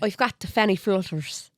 I've got the Fanny Flutters.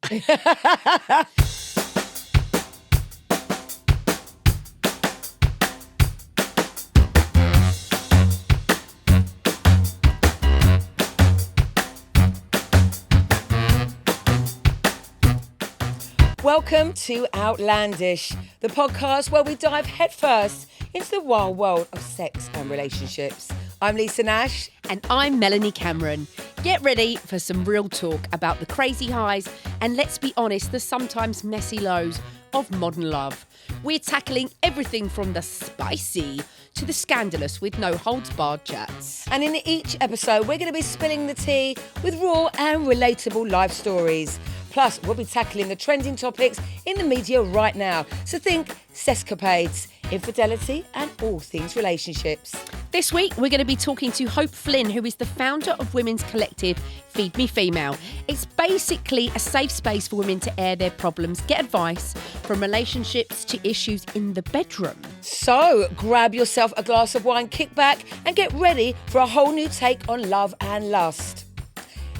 Welcome to Outlandish, the podcast where we dive headfirst into the wild world of sex and relationships. I'm Lisa Nash. And I'm Melanie Cameron. Get ready for some real talk about the crazy highs and, let's be honest, the sometimes messy lows of modern love. We're tackling everything from the spicy to the scandalous with no holds barred chats. And in each episode, we're going to be spilling the tea with raw and relatable life stories. Plus, we'll be tackling the trending topics in the media right now. So think sescapades, infidelity, and all things relationships. This week, we're going to be talking to Hope Flynn, who is the founder of women's collective Feedmefemale. It's basically a safe space for women to air their problems, get advice from relationships to issues in the bedroom. So grab yourself a glass of wine, kick back, and get ready for a whole new take on love and lust.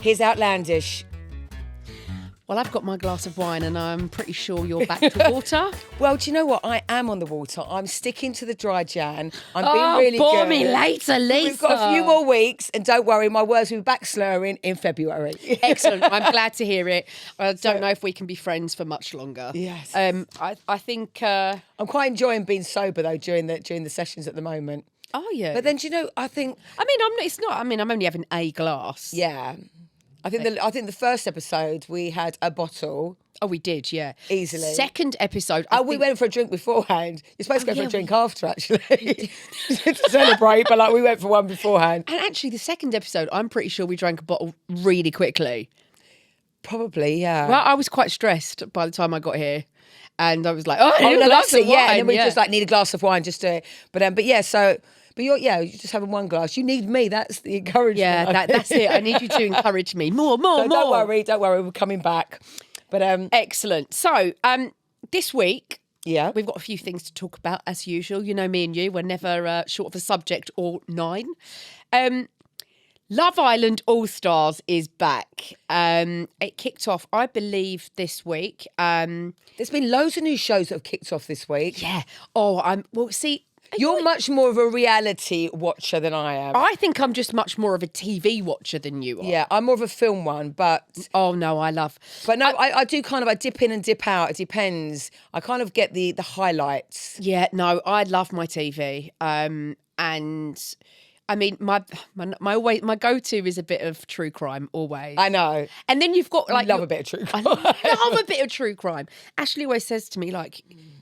Here's Outlandish. Well, I've got my glass of wine and I'm pretty sure you're back to water. Well, do you know what? I am on the water. I'm sticking to the dry Jan. I'm being really bore good. me later, Lisa. We've got a few more weeks, and don't worry, my words will be back slurring in February. Excellent. I'm glad to hear it. I don't know if we can be friends for much longer. Yes. I think... I'm quite enjoying being sober, though, during the sessions at the moment. Oh, yeah. But then, do you know, I think... I'm only having a glass. Yeah. I think the first episode, we had a bottle. Oh, we did, yeah. Easily. Second episode... We went for a drink beforehand. You're supposed to go for a drink after, actually, to celebrate, but we went for one beforehand. And actually, the second episode, I'm pretty sure we drank a bottle really quickly. Probably, yeah. Well, I was quite stressed by the time I got here. And I was like, I need a glass that's of it, wine. yeah. And then we just need a glass of wine just to... But yeah, so... But you're just having one glass. You need me. That's the encouragement. Yeah, that's it. I need you to encourage me. More. Don't worry. We're coming back. But Excellent. So this week, yeah, we've got a few things to talk about as usual. You know me and you, we're never short of a subject or nine. Love Island All Stars is back. It kicked off, I believe, this week. There's been loads of new shows that have kicked off this week. Yeah. You're much more of a reality watcher than I am. I think I'm just much more of a TV watcher than you are. Yeah, I'm more of a film one, but... Oh, no, I love... But no, I do I dip in and dip out. It depends. I kind of get the highlights. Yeah, no, I love my TV. And... I mean, my go-to is a bit of true crime, always. I know. And then you've got I love a bit of true crime. I love a bit of true crime. Ashley always says to me,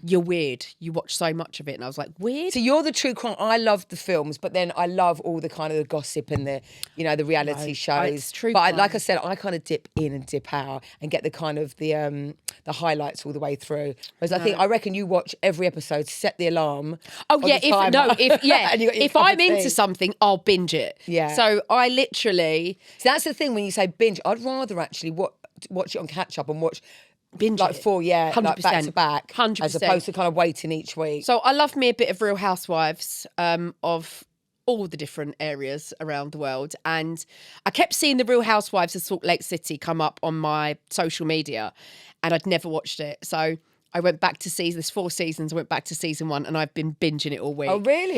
you're weird. You watch so much of it. And I was like, weird? So you're the true crime. I love the films, but then I love all the kind of the gossip and the, the reality shows. It's true but crime. like I said, I kind of dip in and dip out and get the kind of the highlights all the way through. Whereas I reckon you watch every episode, set the alarm. Oh yeah, if I'm into tea. Something, I'll binge it. Yeah. So I literally... So that's the thing when you say binge, I'd rather actually watch it on catch up and watch binge like it. 4, 100%. like back to back. 100%. As opposed to kind of waiting each week. So I love me a bit of Real Housewives of all the different areas around the world. And I kept seeing the Real Housewives of Salt Lake City come up on my social media and I'd never watched it. So I went back to there's 4 seasons, I went back to season 1 and I've been binging it all week. Oh really?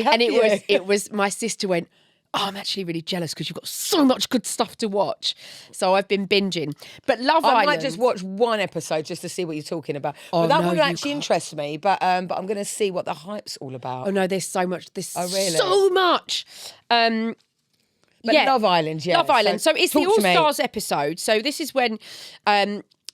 It was my sister went, I'm actually really jealous because you've got so much good stuff to watch. So I've been binging. But Love Island... I might just watch one episode just to see what you're talking about. Oh, but that no, would actually can't. interest me. But I'm going to see what the hype's all about. Oh, no, there's so much. There's really? so much. But Love Island, yeah. Love Island. So it's the talk to me. All Stars episode. So this is when...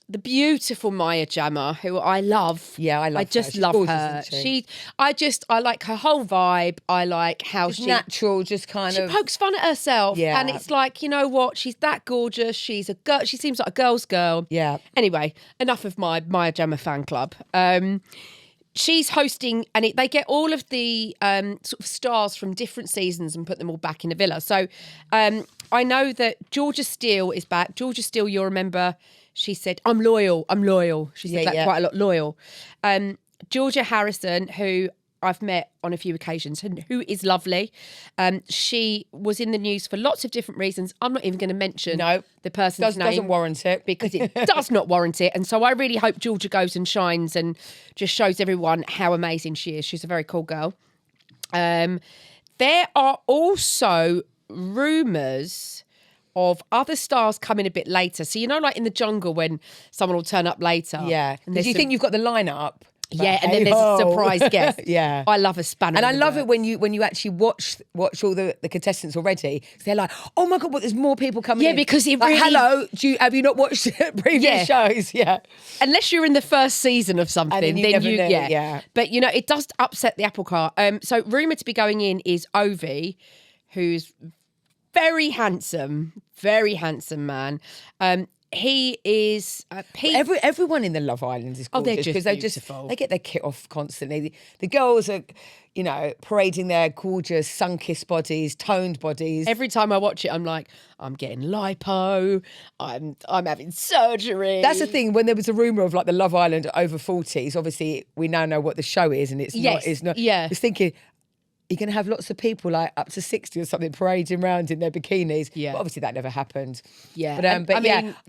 the beautiful Maya Jama, who I love. Yeah, I love her. I just She's love gorgeous, her. isn't she? I like her whole vibe. I like how Just natural, just kind she of... pokes fun at herself. Yeah. And it's like, you know what? She's that gorgeous. She's a girl. She seems like a girl's girl. Yeah. Anyway, enough of my Maya Jama fan club. She's hosting, and they get all of the sort of stars from different seasons and put them all back in a villa. So I know that Georgia Steele is back. Georgia Steele, you'll remember, she said, I'm loyal. She said that quite a lot, loyal. Georgia Harrison, who I've met on a few occasions and who is lovely. She was in the news for lots of different reasons. I'm not even going to mention the person's name. Doesn't warrant it. Because it does not warrant it. And so I really hope Georgia goes and shines and just shows everyone how amazing she is. She's a very cool girl. There are also rumours of other stars coming a bit later. So, like in the jungle when someone will turn up later. Yeah. Do you think you've got the lineup? Yeah, and then there's a surprise guest. Yeah. I love a spanner. And I love it when you actually watch all the contestants already. They're like, oh my God, there's more people coming in. Yeah, because it like, really... hello, have you not watched previous shows? Yeah. Unless you're in the first season of something, then you never know, yeah. But, it does upset the apple cart. So rumoured to be going in is Ovi, who's very handsome man. He is everyone in the Love Island is gorgeous because they get their kit off constantly. The girls are, parading their gorgeous sun-kissed bodies, toned bodies. Every time I watch it, I'm like, I'm getting lipo. I'm having surgery. That's the thing. When there was a rumor of like the Love Island over 40s, obviously we now know what the show is, and it's not. Yeah, it's thinking. You're going to have lots of people like up to 60 or something parading around in their bikinis. Yeah. But obviously that never happened. Yeah. But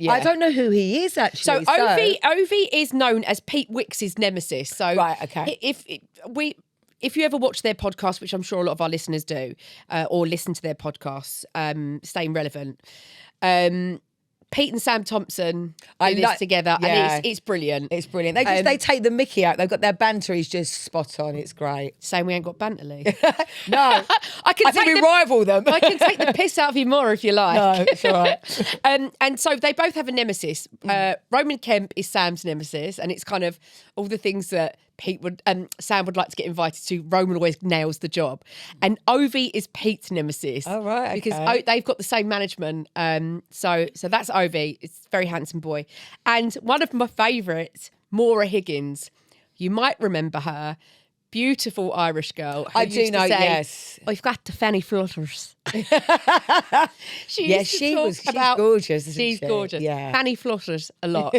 I don't know who he is actually. So Ovi is known as Pete Wicks's nemesis. So right, okay. If you ever watch their podcast, which I'm sure a lot of our listeners do, or listen to their podcasts, Staying Relevant, Pete and Sam Thompson do this together, and it's brilliant. It's brilliant. They take the mickey out. They've got their banter is just spot on. It's great. Saying we ain't got banterly. No, I think we rival them. I can take the piss out of you more if you like. No, it's all right. And so they both have a nemesis. Roman Kemp is Sam's nemesis, and it's kind of all the things that Sam would like to get invited to. Roman always nails the job, and Ovi is Pete's nemesis. Oh right, okay. Because they've got the same management. So that's Ovi. It's a very handsome boy, and one of my favourites, Maura Higgins. You might remember her, beautiful Irish girl. I do know. Yes, I've got the Fanny Flutters. She's gorgeous. She's gorgeous. Yeah, Fanny Flutters a lot.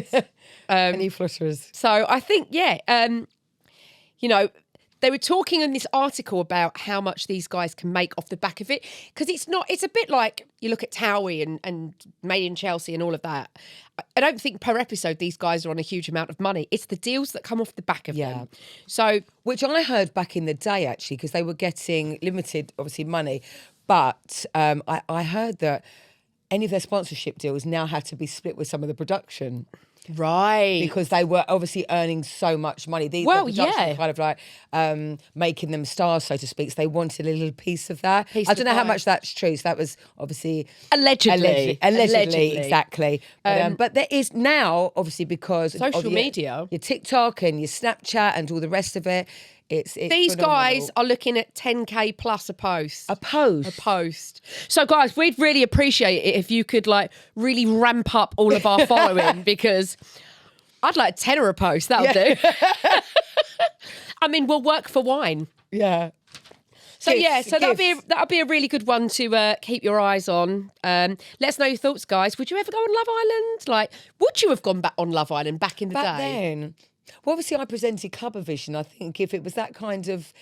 Fanny Flutters. So I think they were talking in this article about how much these guys can make off the back of it. Because it's a bit like you look at Towie and Made in Chelsea and all of that. I don't think per episode these guys are on a huge amount of money. It's the deals that come off the back of them. So, which I heard back in the day, actually, because they were getting limited, obviously, money. But I heard that any of their sponsorship deals now have to be split with some of the production. Right. Because they were obviously earning so much money. The production kind of like making them stars, so to speak. So they wanted a little piece of that. I don't know how much that's true. So that was obviously... Allegedly, exactly. But there is now, obviously, because... social media. Your TikTok and your Snapchat and all the rest of it. It's These phenomenal. Guys are looking at 10k plus a post. A post. So guys, we'd really appreciate it if you could really ramp up all of our following because I'd like a tenner a post. That'll do. I mean, we'll work for wine. Yeah. So that'll be a really good one to keep your eyes on. Let us know your thoughts, guys. Would you ever go on Love Island? Would you have gone back on Love Island back in the day? Back then. Well, obviously, I presented Clubbervision. I think if it was that kind of,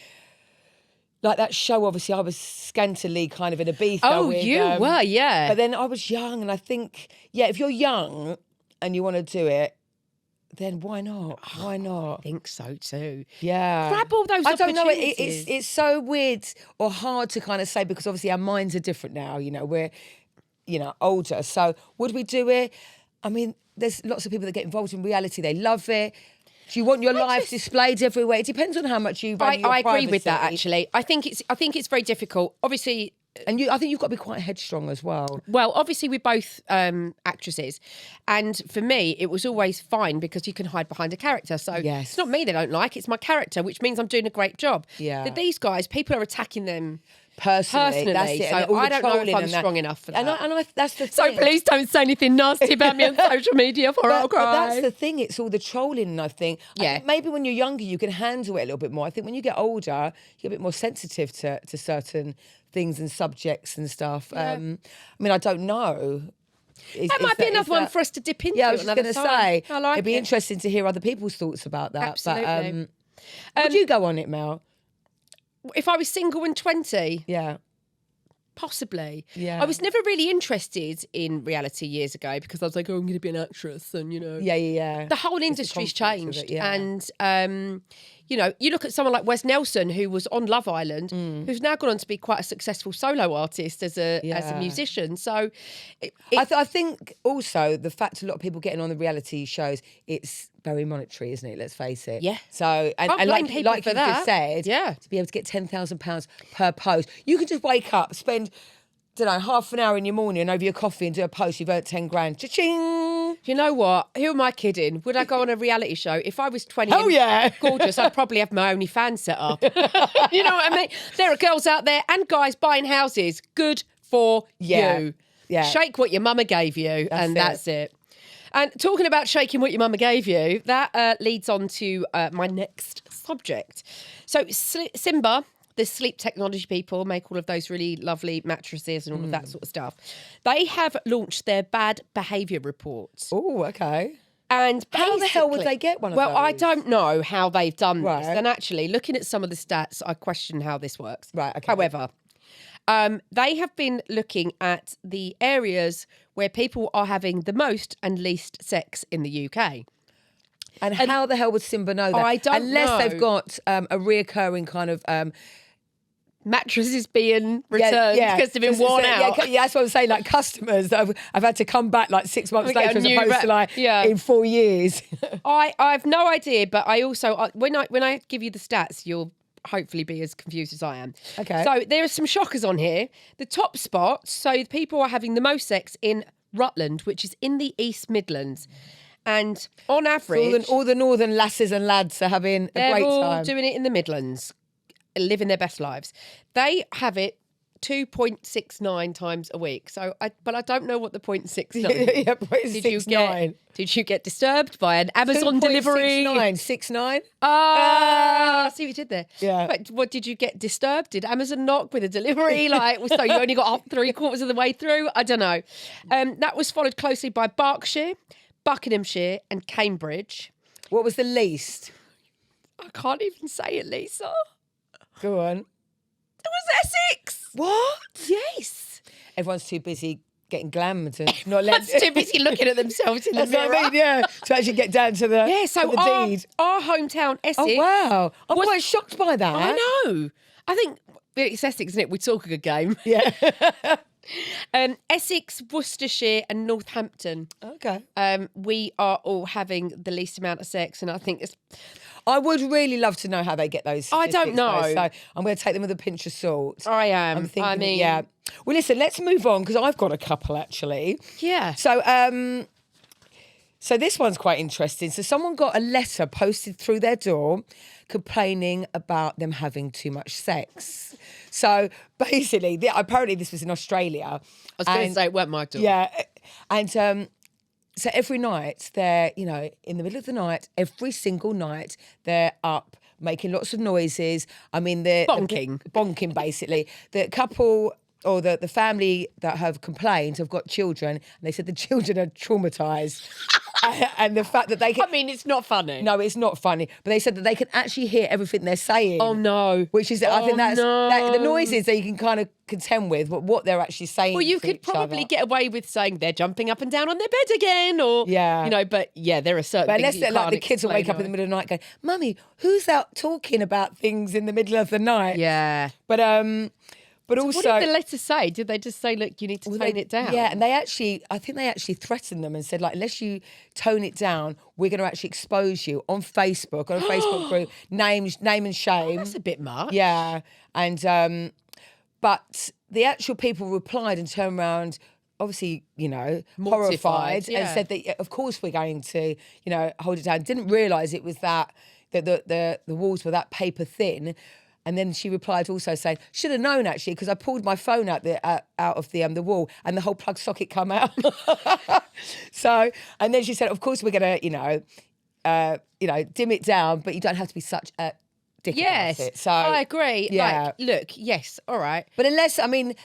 like that show, obviously, I was scantily kind of in Ibiza. Oh, you were, yeah. But then I was young, and I think, if you're young and you want to do it, then why not? Why not? I think so too. Yeah. Grab all those opportunities. I don't know. It's so weird or hard to kind of say because obviously our minds are different now. We're, older. So would we do it? I mean, there's lots of people that get involved in reality. They love it. Do you want your life displayed everywhere? It depends on how much you value your privacy. I agree with that, actually. I think it's very difficult. Obviously... And I think you've got to be quite headstrong as well. Well, obviously we're both actresses. And for me, it was always fine because you can hide behind a character. So it's not me they don't like, it's my character, which means I'm doing a great job. Yeah. But these guys, people are attacking them... Personally, that's it. So I don't know if I'm strong enough for that. And that's the thing. So please don't say anything nasty about me on social media for I'll cry. But that's the thing. It's all the trolling, I think. Yeah. I think maybe when you're younger, you can handle it a little bit more. I think when you get older, you get a bit more sensitive to certain things and subjects and stuff. Yeah. I mean, I don't know. That might be another one for us to dip into. Yeah, I was just going to say. It'd be interesting to hear other people's thoughts about that. Absolutely. But would you go on it, Mel? If I was single and 20, Yeah. possibly. Yeah. I was never really interested in reality years ago because I was like, oh, I'm going to be an actress, and Yeah. the whole industry's confidence of changed. it, yeah. And you look at someone like Wes Nelson, who was on Love Island, who's now gone on to be quite a successful solo artist as a musician. So I think also the fact a lot of people getting on the reality shows, it's very monetary, isn't it? Let's face it. Yeah. So and Can't blame people like for you that. just said, to be able to get £10,000 per post, you can just wake up, spend, don't know, half an hour in your morning over your coffee and do a post. You've earned 10 grand. Cha-ching. you know what? Who am I kidding? Would I go on a reality show? If I was 20 Oh, and yeah. gorgeous, I'd probably have my OnlyFans set up. You know what I mean? There are girls out there and guys buying houses. Good for you. Yeah. Shake what your mama gave you, that's it. And talking about shaking what your mama gave you, that leads on to my next subject. So Simba, the sleep technology people, make all of those really lovely mattresses and all of that sort of stuff. They have launched their bad behaviour reports. Oh, okay. And How the hell would they get one of Well, I those? don't know how they've done this. Right. And actually, looking at some of the stats, I question how this works. Right, okay. However, they have been looking at the areas where people are having the most and least sex in the UK. And how the hell would Simba know that? I don't Unless know. they've got a reoccurring kind of... Mattresses being returned because they've been worn out. Yeah, that's what I'm saying. Like customers that I've had to come back like 6 months We get later a as new opposed to like in 4 years. I've no idea, but I also when I give you the stats, you'll hopefully be as confused as I am. Okay. So there are some shockers on here. The top spots, so people are having the most sex in Rutland, which is in the East Midlands. And on average, all the northern lasses and lads are having a great all time. doing it in the Midlands, living their best lives. They have it 2.69 times a week. But I don't know what the 0.69 Yeah, Did you get disturbed by an Amazon delivery? 69. I see what you did there. Yeah. But what did you get disturbed? Did Amazon knock with a delivery? So you only got up 3/4 of the way through? I don't know. That was followed closely by Berkshire, Buckinghamshire, and Cambridge. What was the least? I can't even say it, Lisa. Go on. It was Essex. What? Yes. Everyone's too busy getting glammed to not Everyone's too busy looking at themselves in the That's mirror. what I mean, yeah. To actually get down to the, So the our, deed. our hometown, Essex. Oh, wow. I'm quite shocked by that. I know. I think it's Essex, isn't it? We talk a good game. Yeah. Essex, Worcestershire, and Northampton. Okay. We are all having the least amount of sex, and I think it's. I would really love to know how they get those. I don't statistics, though, know. so I'm going to take them with a pinch of salt. I am. I'm thinking, I mean, yeah. Well, listen, let's move on because I've got a couple actually. Yeah. So this one's quite interesting. So someone got a letter posted through their door complaining about them having too much sex. So basically, apparently this was in Australia. I was going to say it weren't my door. Yeah. And so every night they're, in the middle of the night, every single night they're up making lots of noises. I mean, they're bonking basically. The couple or the family that have complained have got children, and they said the children are traumatised. And the fact that they can... I mean, it's not funny. No, it's not funny. But they said that they can actually hear everything they're saying. Oh, no. Which is, I think that's the noises that you can kind of contend with, but what they're actually saying. Well, you could probably get away with saying they're jumping up and down on their bed again, or but there are certain. But things unless you like the kids will wake up in the middle of the night going, "Mummy, who's out talking about things in the middle of the night?" Yeah. But so also, what did the letter say? Did they just say, "Look, you need to tone it down"? Yeah, and I think they actually threatened them and said, like, unless you tone it down, we're going to actually expose you on Facebook, on a Facebook group, name and shame. That's a bit much. Yeah, and but the actual people replied and turned around, obviously, horrified, and said that of course we're going to, hold it down. Didn't realise it was that the walls were that paper thin. And then she replied also saying, should have known actually, because I pulled my phone out of the wall and the whole plug socket come out. So, and then she said, of course we're going to, dim it down, but you don't have to be such a dick about it. So I agree. Yeah. Look, yes, all right. But the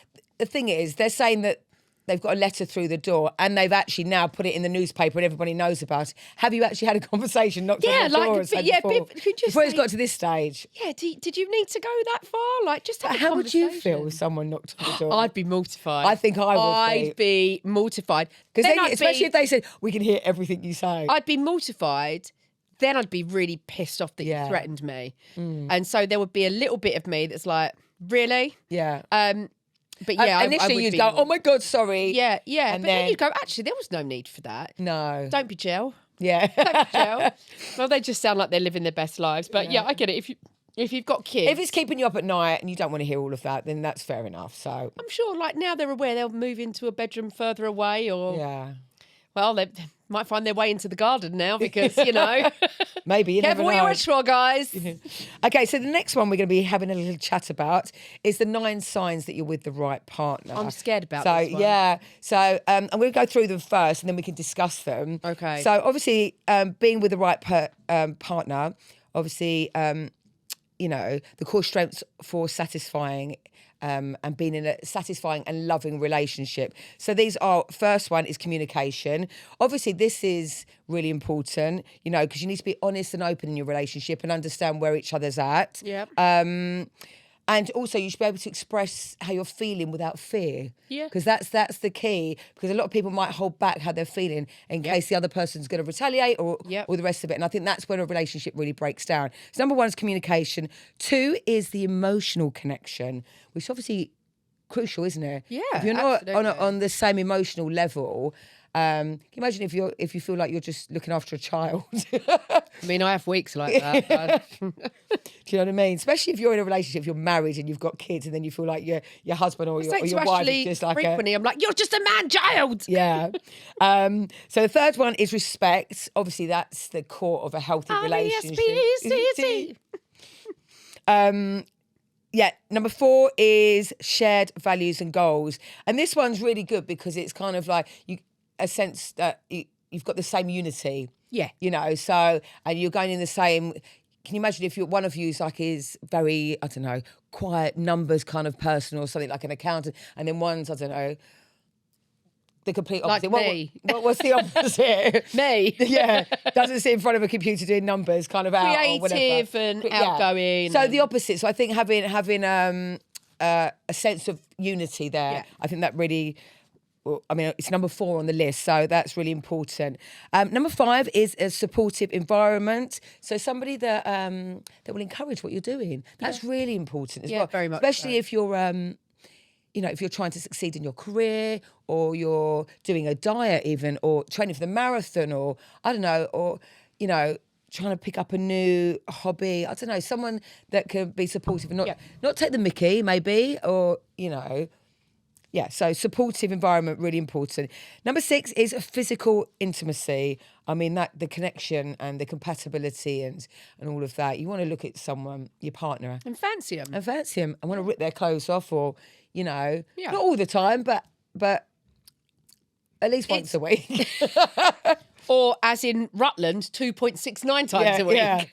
thing is, they're saying that they've got a letter through the door and they've actually now put it in the newspaper and everybody knows about it. Have you actually had a conversation, knocked on the door and said before it's got to this stage? Yeah, did you need to go that far? Like, just have a How would you feel conversation. if someone knocked on the door? I'd be mortified. I think I would I'd be mortified. Because especially if they said, we can hear everything you say. I'd be mortified. Then I'd be really pissed off that you threatened me. And so there would be a little bit of me that's like, really? Yeah. But yeah, initially I would you'd be go, oh my God, sorry. Yeah, yeah. And But then you'd go, actually, there was no need for that. No. Don't be gel. Yeah. Don't be gel. Well, they just sound like they're living their best lives. But yeah, I get it. If you've got kids. If it's keeping you up at night and you don't want to hear all of that, then that's fair enough. So I'm sure like now they're aware they'll move into a bedroom further away or... Yeah. Well, they might find their way into the garden now because, you know. Maybe, you never Careful what know. you wish for, guys. Okay, so the next one we're going to be having a little chat about is the 9 signs that you're with the right partner. I'm scared about so, this one. Yeah, so I'm going to go through them first and then we can discuss them. Okay. So obviously, being with the right partner, obviously, you know, the core strengths for satisfying and being in a satisfying and loving relationship. So these are, first one is communication. Obviously, this is really important, you know, because you need to be honest and open in your relationship and understand where each other's at. Yep. And also, you should be able to express how you're feeling without fear. Yeah. Because that's the key. Because a lot of people might hold back how they're feeling in case the other person's going to retaliate or the rest of it. And I think that's when a relationship really breaks down. So number 1 is communication. 2 is the emotional connection, which is obviously crucial, isn't it? Yeah, If you're not absolutely. on the same emotional level, can you imagine if you feel like you're just looking after a child? I mean, I have weeks like that. Do you know what I mean? Especially if you're in a relationship, you're married and you've got kids, and then you feel like your husband or your wife is just like frequently, I'm like, you're just a man-child. Yeah. So the third one is respect. Obviously, that's the core of a healthy relationship. R-E-S-P-E-C-T. Yeah, number 4 is shared values and goals. And this one's really good because it's kind of like a sense that you've got the same unity. Yeah. You know, so, and you're going in the same... Can you imagine if one of you is very, I don't know, quiet, numbers kind of person or something like an accountant, and then one's, I don't know, the complete opposite. Like me. What's the opposite? Me. Yeah, doesn't sit in front of a computer doing numbers, kind of out or whatever. Creative and outgoing. So the opposite. So I think having a sense of unity there, I think that really. Well, I mean, it's number 4 on the list, so that's really important. Number 5 is a supportive environment. So somebody that will encourage what you're doing. That's really important as well. Very much. Especially if you're, you know, if you're trying to succeed in your career or you're doing a diet even or training for the marathon or, I don't know, or, you know, trying to pick up a new hobby. I don't know, someone that can be supportive and not take the mickey maybe or, you know... Yeah, so supportive environment, really important. Number 6 is physical intimacy. I mean, that the connection and the compatibility and all of that. You want to look at someone, your partner. And fancy them. I want to rip their clothes off or, you know, Yeah. not all the time, but at least once a week. Or as in Rutland, 2.69 times a week. Yeah.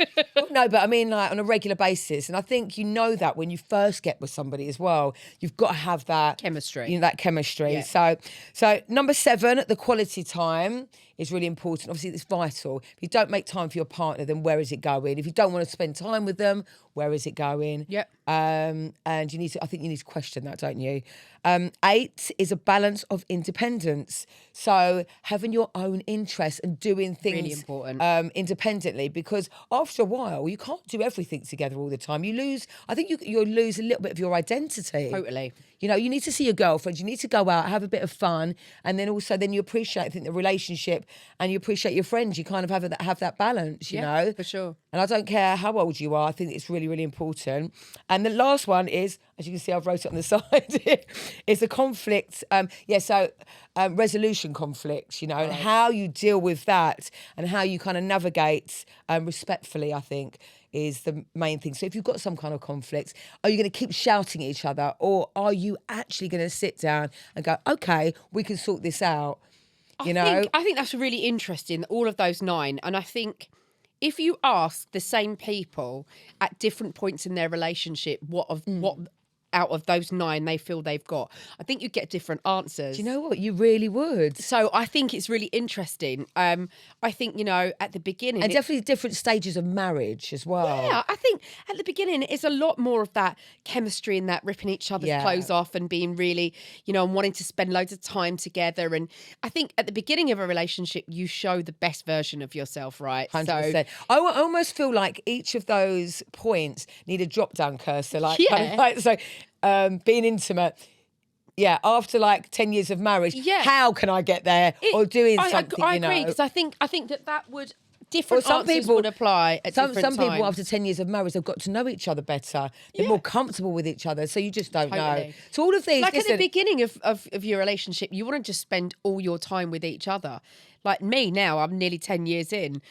No, but I mean like on a regular basis. And I think you know that when you first get with somebody as well. You've got to have that Chemistry. You know, that chemistry. Yeah. So number 7, the quality time is really important. Obviously, it's vital. If you don't make time for your partner, then where is it going? If you don't want to spend time with them, where is it going? Yep. And I think you need to question that, don't you? 8 is a balance of independence. So having your own interests and doing things Really important. independently, because after a while you can't do everything together all the time. You lose. I think you'll lose a little bit of your identity. Totally. You know, you need to see your girlfriends, you need to go out, have a bit of fun, and then also then you appreciate, I think, the relationship and you appreciate your friends. You kind of have that balance, you know? For sure. And I don't care how old you are, I think it's really, really important. And the last one is, as you can see, I've wrote it on the side, is the conflict. Resolution conflicts, you know, and how you deal with that and how you kind of navigate respectfully, I think, is the main thing. So if you've got some kind of conflict, are you going to keep shouting at each other or are you actually going to sit down and go, okay, we can sort this out, you know? I think that's really interesting, all of those 9. And I think if you ask the same people at different points in their relationship what out of those 9 they feel they've got. I think you get different answers. Do you know what? You really would. So I think it's really interesting. I think, at the beginning... And definitely different stages of marriage as well. Yeah, I think at the beginning it's a lot more of that chemistry and that ripping each other's clothes off and being really, and wanting to spend loads of time together. And I think at the beginning of a relationship, you show the best version of yourself, right? 100%. So, I almost feel like each of those points need a drop-down cursor. Being intimate... Yeah, after 10 years of marriage, how can I get there? Or doing something, I agree, because I think that would... Different answers would apply at different times. Some people, after 10 years of marriage, they've got to know each other better. They're more comfortable with each other, so you just don't know. So all of these... At the beginning of your relationship, you want to just spend all your time with each other. Like me now, I'm nearly 10 years in.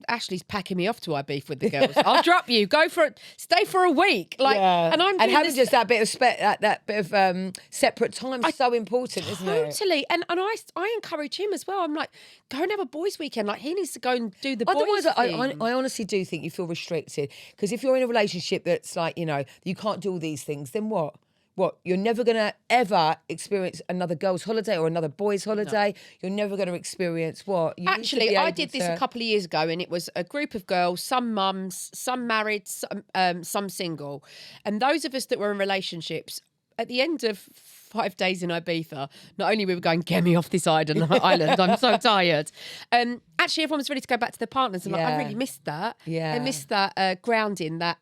Ashley's packing me off to our beef with the girls. I'll drop you. Go for it. Stay for a week. And having just that bit of separate time is so important, isn't it? Totally. And I encourage him as well. I'm like, go and have a boys' weekend. Like he needs to go and do the Otherwise, boys' thing. I honestly do think you feel restricted, because if you're in a relationship that's you can't do all these things, then what? What, you're never going to ever experience another girl's holiday or another boy's holiday? No. You're never going to experience what? Actually, I did this a couple of years ago, and it was a group of girls, some mums, some married, some single. And those of us that were in relationships, at the end of 5 days in Ibiza, not only we were going, get me off this island, I'm so tired. Actually, everyone was ready to go back to their partners, and I really missed that. Yeah, I missed that grounding, that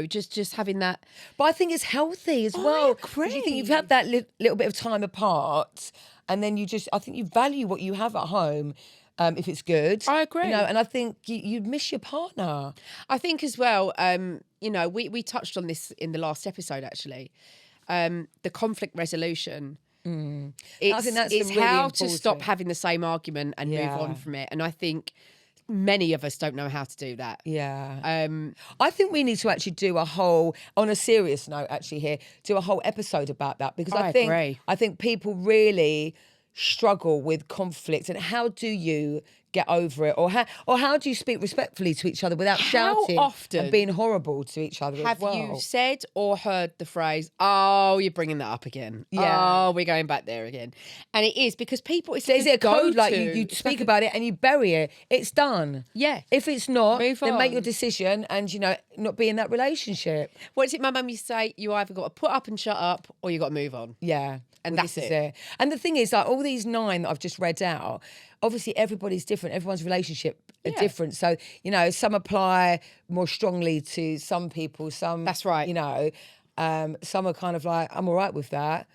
just having that. But I think it's healthy as well. Because you think you've had that little bit of time apart, and then I think you value what you have at home. If it's good. I agree. And I think you'd miss your partner. I think as well, we touched on this in the last episode, actually. The conflict resolution. I think that's really how important. To stop having the same argument and move on from it. And I think many of us don't know how to do that. Yeah. I think we need to actually do a whole, on a serious note actually here, do a whole episode about that, because I think people really struggle with conflict, and how do you get over it, or how do you speak respectfully to each other without shouting often and being horrible to each other as well? Have you said or heard the phrase, oh, you're bringing that up again? Yeah. Oh, we're going back there again. And it is because people... Is it a code? Like you speak about it and you bury it. It's done. Yeah. If it's not, then make your decision and, not be in that relationship. What is it my mum used to say? You either got to put up and shut up, or you got to move on. Yeah. And that's it. And the thing is, all these 9 that I've just read out, obviously everybody's different. Everyone's relationship are different. So, some apply more strongly to some people. Some, that's right. Some are kind of like, I'm all right with that.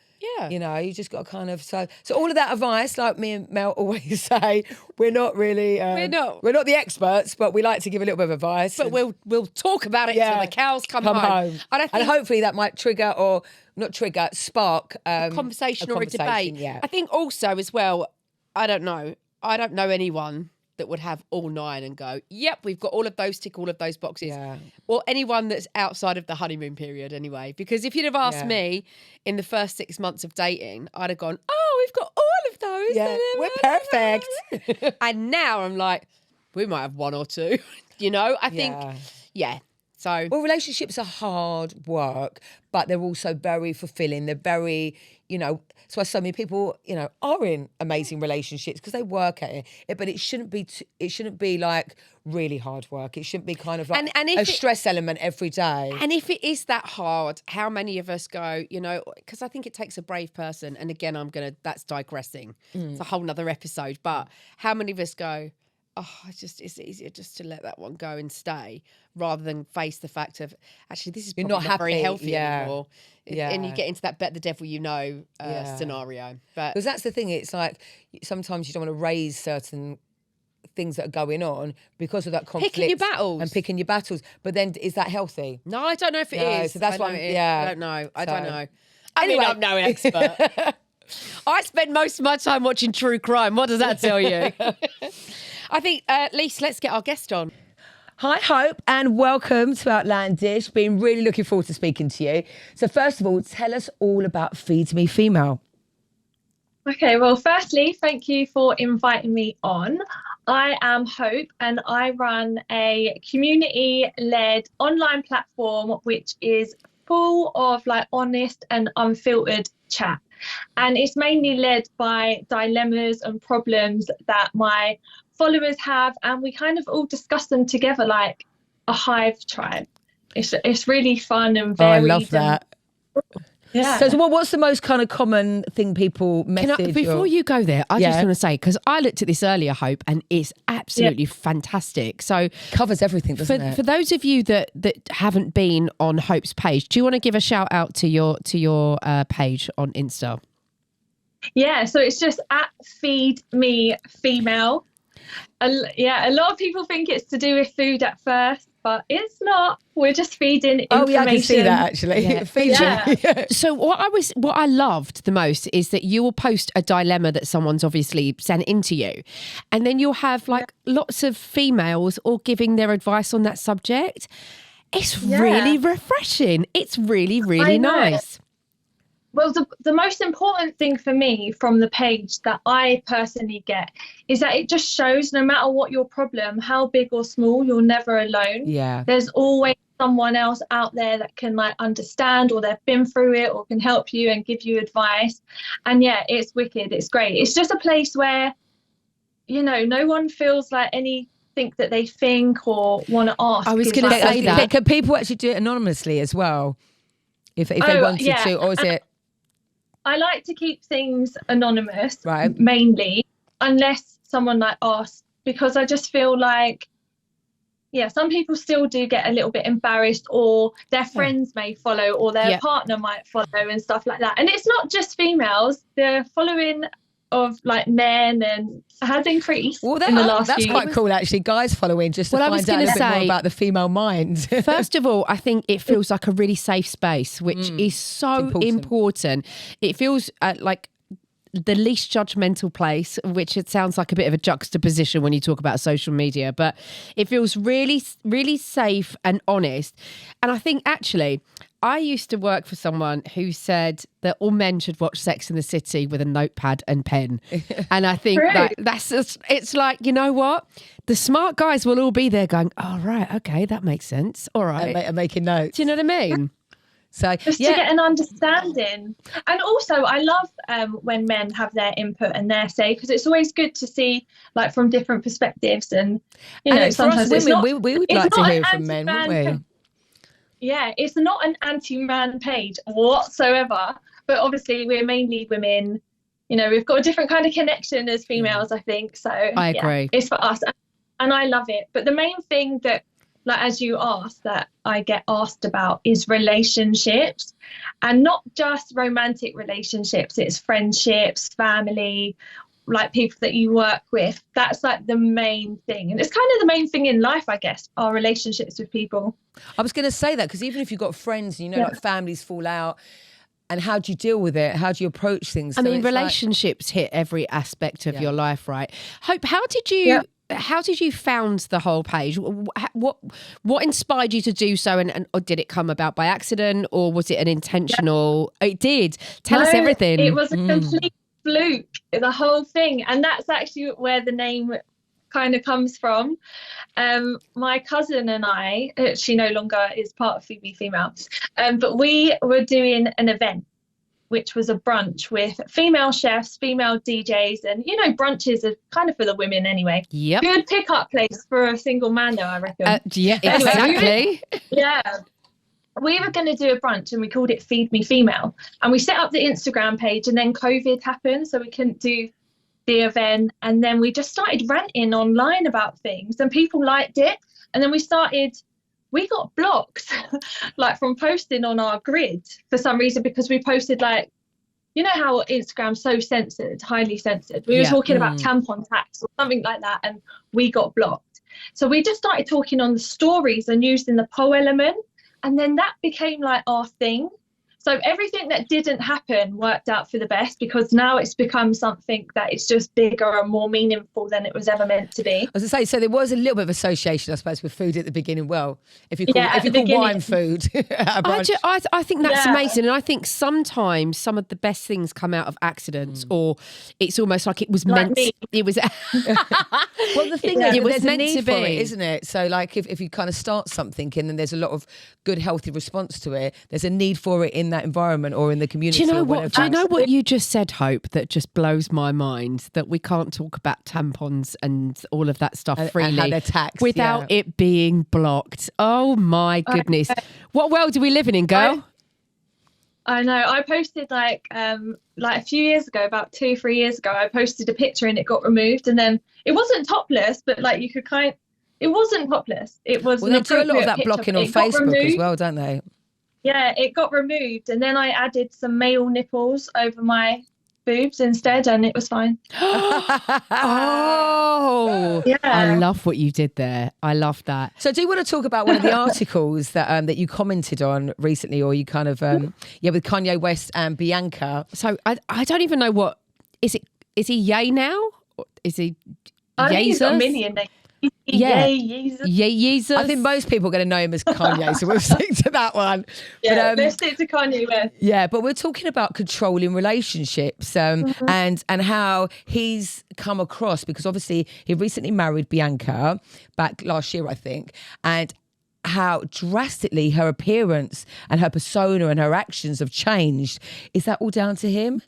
Yeah. You just got to kind of... So all of that advice, like me and Mel always say, we're not really... we're not the experts, but we like to give a little bit of advice. But we'll talk about it until the cows come home. And hopefully that might trigger or... Not trigger, spark... a conversation or a debate. Yeah. I think also as well, I don't know anyone that would have all 9 and go, yep, we've got all of those, tick all of those boxes. Yeah. Or anyone that's outside of the honeymoon period anyway. Because if you'd have asked me in the first 6 months of dating, I'd have gone, oh, we've got all of those. Yeah, we're perfect. And now I'm like, we might have 1 or 2. I think, So, well, relationships are hard work, but they're also very fulfilling. They're very, that's why so many people, are in amazing relationships because they work at it. But it shouldn't be like really hard work. It shouldn't be kind of like a stress element every day. And if it is that hard, how many of us go, because I think it takes a brave person. And again, that's digressing. It's a whole nother episode. But how many of us go, oh, it's easier just to let that one go and stay rather than face the fact of, actually, this is probably not very healthy anymore. Yeah. And you get into that bet the devil scenario. But because that's the thing, it's like sometimes you don't want to raise certain things that are going on because of that conflict. Picking your battles. But then is that healthy? No, I don't know if it is. So that's why I don't know. I don't know. Anyway, I'm no expert. I spend most of my time watching true crime. What does that tell you? I think, Lise, let's get our guest on. Hi, Hope, and welcome to Outlandish. Been really looking forward to speaking to you. So first of all, tell us all about Feedmefemale. Okay, well, firstly, thank you for inviting me on. I am Hope, and I run a community-led online platform which is full of like honest and unfiltered chat. And it's mainly led by dilemmas and problems that my followers have, and we kind of all discuss them together like a hive tribe. It's really fun and Oh, I varied. love that. Yeah. So what's the most kind of common thing people message? Before you go there, I just want to say, because I looked at this earlier, Hope, and it's absolutely fantastic. So covers everything, doesn't it? For those of you that haven't been on Hope's page, do you want to give a shout out to your page on Insta? Yeah, so it's just at Feedmefemale. A lot of people think it's to do with food at first, but it's not. We're just feeding information. Oh yeah, I can see that actually. Yeah. So what I loved the most is that you will post a dilemma that someone's obviously sent into you, and then you'll have like lots of females all giving their advice on that subject. It's really refreshing. It's really, really nice. Well, the most important thing for me from the page that I personally get is that it just shows no matter what your problem, how big or small, you're never alone. Yeah. There's always someone else out there that can like understand, or they've been through it, or can help you and give you advice. And yeah, it's wicked. It's great. It's just a place where, you know, no one feels like anything that they think or want to ask. I was going to say that. Can people actually do it anonymously as well? If they wanted to, or is it? I like to keep things anonymous, right? Mainly, unless someone like asks, because I just feel like, some people still do get a little bit embarrassed, or their friends may follow, or their partner might follow and stuff like that. And it's not just females. The following of like men has increased in the last that's few quite years. cool actually, guys following, just to find out a little bit more about the female mind. First of all, I think it feels like a really safe space, which is so important. It feels like the least judgmental place, which it sounds like a bit of a juxtaposition when you talk about social media, but it feels really, really safe and honest. And I think actually, I used to work for someone who said that all men should watch Sex and the City with a notepad and pen. And I think that's just, it's like, you know what? The smart guys will all be there going, oh, right, okay, that makes sense. All right. And making notes. Do you know what I mean? So just to get an understanding. And also I love when men have their input and their say, because it's always good to see like from different perspectives. And you know, sometimes for us women, it's not, we would like to hear from men, wouldn't we? Yeah, it's not an anti-man page whatsoever, but obviously we're mainly women. You know, we've got a different kind of connection as females, I think. So I agree. It's for us, and I love it. But the main thing that, like as you asked, that I get asked about is relationships, and not just romantic relationships. It's friendships, family, like people that you work with. That's like the main thing, and it's kind of the main thing in life, I guess, our relationships with people. I was going to say that, because even if you've got friends, you know, like families fall out, and how do you deal with it? How do you approach things? I mean, relationships hit every aspect of your life, right? Hope, how did you found the whole page? What inspired you to do so, and or did it come about by accident, or was it an intentional? It did. Tell us everything. It was a complete fluke, the whole thing, and that's actually where the name kind of comes from. My cousin and I, she no longer is part of Feedmefemale, but we were doing an event, which was a brunch with female chefs, female DJs, and you know, brunches are kind of for the women anyway. Yep. Good pick-up place for a single man, though, I reckon. Yeah, exactly. We were going to do a brunch, and we called it Feedmefemale, and we set up the Instagram page, and then COVID happened, so we couldn't do the event, and then we just started ranting online about things, and people liked it, and then we got blocked like from posting on our grid for some reason, because we posted, like, you know how Instagram's so censored, highly censored. We were talking about tampon tax or something like that, and we got blocked. So we just started talking on the stories and using the poll element, and then that became like our thing. So everything that didn't happen worked out for the best, because now it's become something that is just bigger and more meaningful than it was ever meant to be. I was going to say, so there was a little bit of association, I suppose, with food at the beginning. Well, if you call, Yeah, if you call wine food. I think that's Yeah. amazing. And I think sometimes some of the best things come out of accidents, or it's almost like it was Like meant. me. It was. Well, the thing Yeah. is, It was there's a meant need to for it, be. isn't it? So, like, if you kind of start something and then there's a lot of good, healthy response to it, there's a need for it in that environment or in the community. Do you know or what? whatever. Do you know what you just said, Hope? That just blows my mind. That we can't talk about tampons and all of that stuff freely and how they're taxed, without it being blocked. Oh my goodness! What world do we live in, girl? I know. I posted like a few years ago, about 2-3 years ago, I posted a picture and it got removed, and then it wasn't topless, but like you could it wasn't topless. It was Well, an they do a lot of appropriate that picture, blocking but on it got Facebook as removed. well, don't they? Yeah, it got removed, and then I added some male nipples over my boobs instead, and it was fine. Oh, Yeah. I love what you did there. I love that. So, do you want to talk about one of the articles that you commented on recently, or you kind of with Kanye West and Bianca? So I don't even know what is it. Is he Yay now? Or is he I think he's got a Jesus? million names. Yeah. Yay, Jesus. Yay, Jesus. I think most people are going to know him as Kanye, so we'll stick to that one. Yeah, But, let's stick to Kanye West. yeah, but we're talking about controlling relationships and how he's come across, because obviously he recently married Bianca back last year, I think, and how drastically her appearance and her persona and her actions have changed. Is that all down to him?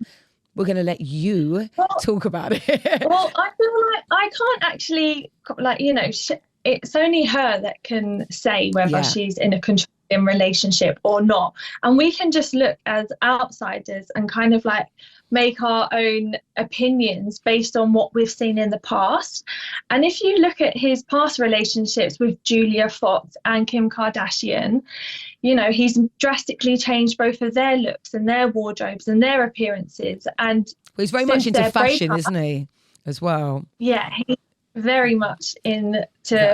We're going to let you talk about it. Well, I feel like I can't actually, like, it's only her that can say whether she's in a controlling relationship or not. And we can just look as outsiders and kind of like make our own opinions based on what we've seen in the past. And if you look at his past relationships with Julia Fox and Kim Kardashian, he's drastically changed both of their looks and their wardrobes and their appearances. And Well, he's very much into fashion, breakup, isn't he, as well? Yeah, he's very much into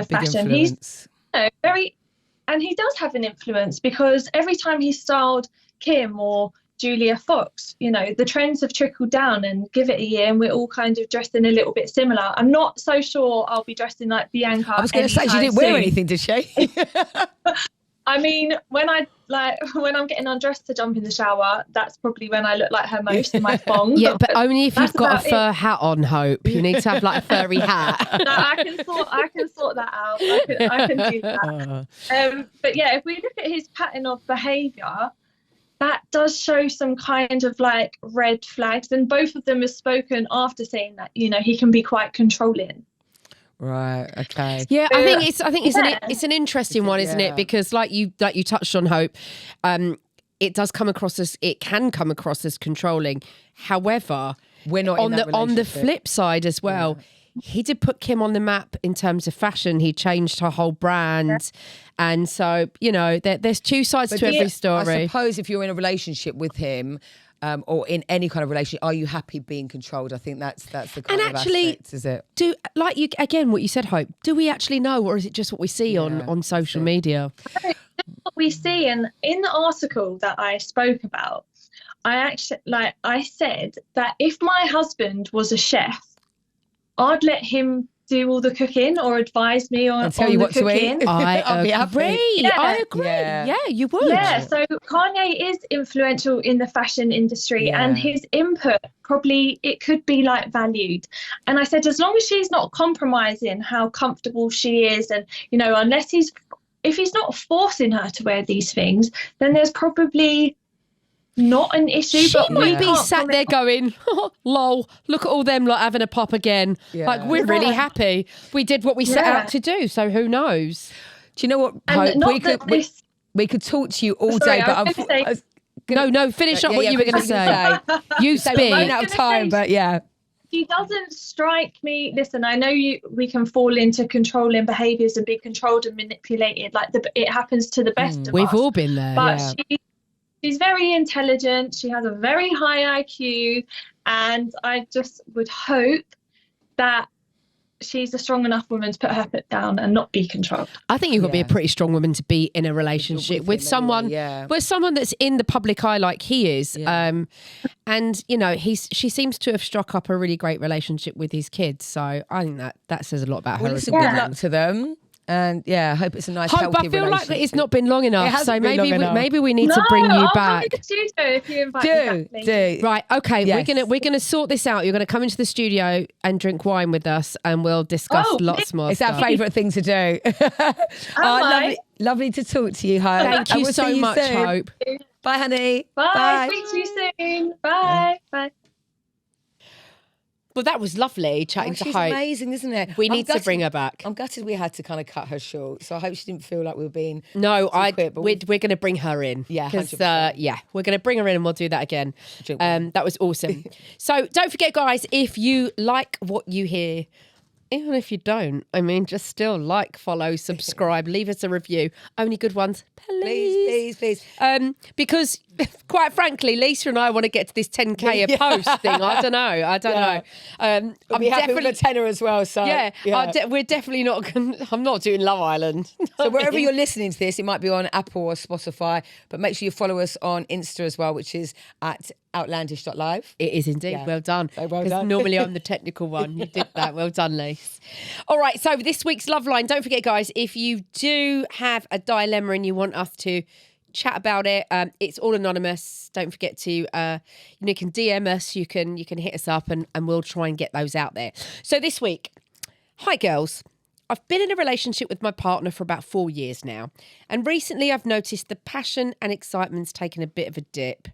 fashion. He's and he does have an influence, because every time he styled Kim or Julia Fox, the trends have trickled down, and give it a year and we're all kind of dressed in a little bit similar. I'm not so sure I'll be dressed in like Bianca. I was going to say, she didn't wear anything, did she? I mean, when I'm getting undressed to jump in the shower, that's probably when I look like her most in my thong. Yeah, but only if you've That's got a about fur hat on, Hope. You need to have like a furry hat. No, I can sort that out. I can do that. But yeah, if we look at his pattern of behaviour, that does show some kind of like red flags, and both of them have spoken after saying that he can be quite controlling. Right. Okay. Yeah, I think it's an interesting one, isn't Yeah. it? Because like you touched on, Hope, it can come across as controlling. However, We're not on in that the relationship. flip side as well. He did put Kim on the map in terms of fashion. He changed her whole brand. And so, there's two sides to every story. I suppose if you're in a relationship with him, or in any kind of relationship, are you happy being controlled? I think that's the kind of aspect, is it? Do like you again what you said, Hope? Do we actually know, or is it just what we see on social media? What we see in the article that I spoke about, I said that if my husband was a chef, I'd let him do all the cooking or advise me on tell you the what to cooking. eat. I be agree. happy. Yeah. I agree. Yeah. Yeah, you would. Yeah, so Kanye is influential in the fashion industry, and his input probably, it could be like valued. And I said, as long as she's not compromising how comfortable she is, and if he's not forcing her to wear these things, then there's probably not an issue. She but might be can't sat there going, lol, look at all them like having a pop again. Yeah. Like, we're really happy. We did what we set Yeah. out to do, so who knows? Do you know what, And Hope? not We could talk to you all Sorry, day, but I was gonna say- No, finish up what you were going to say. You We're speak. running out of time, but yeah. He doesn't strike me. Listen, I know we can fall into controlling behaviours and be controlled and manipulated. Like it happens to the best of We've us. all been there. But she's very intelligent. She has a very high IQ, and I just would hope that she's a strong enough woman to put her foot down and not be controlled. I think you've got to be a pretty strong woman to be in a relationship with someone, with someone that's in the public eye like he is. Yeah. And you know, she seems to have struck up a really great relationship with his kids. So I think that says a lot about her. Listen, good luck to them. And I hope it's a nice, healthy relationship. I feel like it's not been long enough, so maybe we need to bring you back. Come to the studio if you invite me back. Do right, okay. Yes. We're gonna sort this out. You're gonna come into the studio and drink wine with us, and we'll discuss lots more. It's our favourite thing to do. Lovely to talk to you, Hope. Thank you so much, Hope. Bye, honey. Bye. Speak to you soon. Bye. Bye. Well, that was lovely chatting to Hope. She's amazing, isn't it? We need to bring her back. I'm gutted we had to kind of cut her short, so I hope she didn't feel like we were being we're going to bring her in. Yeah, 'cause, we're going to bring her in and we'll do that again. That was awesome. So don't forget, guys, if you like what you hear, even if you don't, I mean, just still like, follow, subscribe, leave us a review. Only good ones, please. Please. Because, quite frankly, Lisa and I want to get to this 10k a post thing. I don't know. I'm happy with a tenner as well. So we're definitely not. I'm not doing Love Island. So wherever you're listening to this, it might be on Apple or Spotify, but make sure you follow us on Insta as well, which is at outlandish.live. It is indeed. Yeah. Well done. So well done. Normally I'm the technical one. You did that. Well done, Lise. All right. So this week's Love Line. Don't forget, guys, if you do have a dilemma and you want us to chat about it, it's all anonymous. Don't forget to you can DM us, you can hit us up, and we'll try and get those out there. So this week, hi girls, I've been in a relationship with my partner for about 4 years now, and recently I've noticed the passion and excitement's taken a bit of a dip.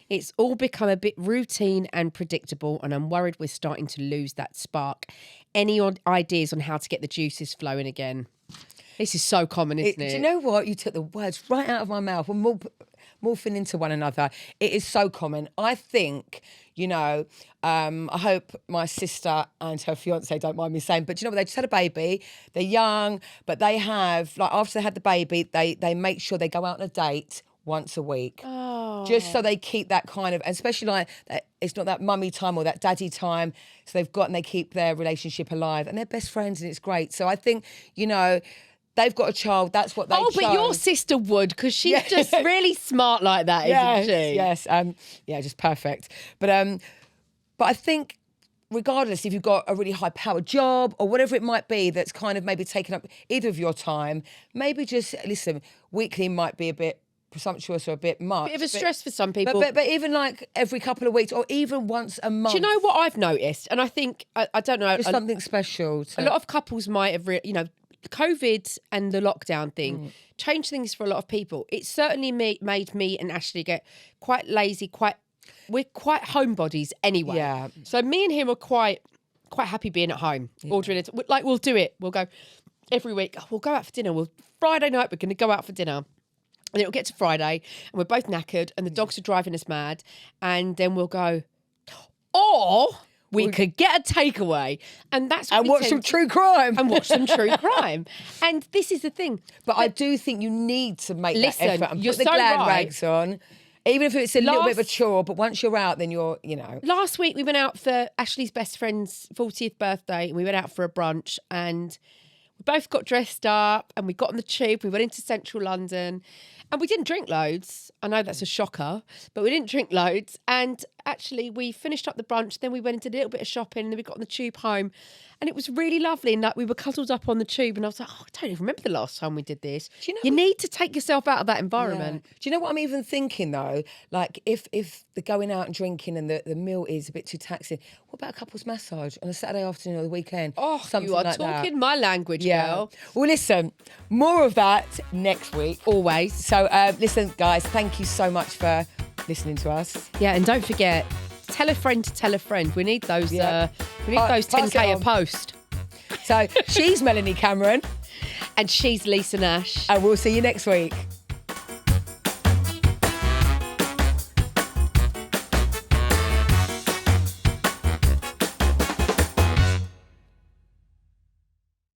It's all become a bit routine and predictable, and I'm worried we're starting to lose that spark. Any ideas on how to get the juices flowing again? This is so common, isn't it? Do you know what? You took the words right out of my mouth. We're morphing into one another. It is so common. I think, I hope my sister and her fiance don't mind me saying, but you know what? They just had a baby. They're young, but they have, after they had the baby, they make sure they go out on a date once a week. Oh. Just so they keep that kind of, especially it's not that mummy time or that daddy time. So and they keep their relationship alive, and they're best friends, and it's great. So I think, they've got a child. That's what they chose. But your sister would, because she's just really smart like that, isn't she? Yes. Just perfect. But I think regardless if you've got a really high-powered job or whatever it might be that's kind of maybe taken up either of your time, maybe just, listen, weekly might be a bit presumptuous or a bit much. Bit of a stress for some people. But even like every couple of weeks or even once a month. Do you know what I've noticed? And I think, I don't know. Just something special. A lot of couples might have, COVID and the lockdown thing changed things for a lot of people. It certainly made me and Ashley get quite lazy, we're quite homebodies anyway. Yeah. So me and him are quite happy being at home, ordering it. Like, we'll do it. We'll go every week. We'll go out for dinner. Friday night, we're going to go out for dinner. And it'll get to Friday and we're both knackered and the dogs are driving us mad. And then we'll go, or we could get a takeaway, and that's what watch some true crime. And watch some true crime. And this is the thing. But I do think you need to make that effort and put the glad rags on. Even if it's a little bit of a chore, but once you're out, then you're, Last week we went out for Ashley's best friend's 40th birthday, and we went out for a brunch, and we both got dressed up, and we got on the tube, we went into central London, and we didn't drink loads. I know that's a shocker, but we didn't drink loads. And actually, we finished up the brunch, then we went and did a little bit of shopping, and then we got on the tube home. And it was really lovely. And we were cuddled up on the tube, and I was like, I don't even remember the last time we did this. You need to take yourself out of that environment. Yeah. Do you know what I'm even thinking, though? Like, if the going out and drinking and the meal is a bit too taxing, what about a couple's massage on a Saturday afternoon or the weekend? Oh, something you are like talking my language, girl. Well, listen, more of that next week. Always. So, listen, guys, thank you so much for listening to us. Yeah, and don't forget, tell a friend to tell a friend. We need those. We need those 10k a post. So she's Melanie Cameron, and she's Lisa Nash, and we'll see you next week.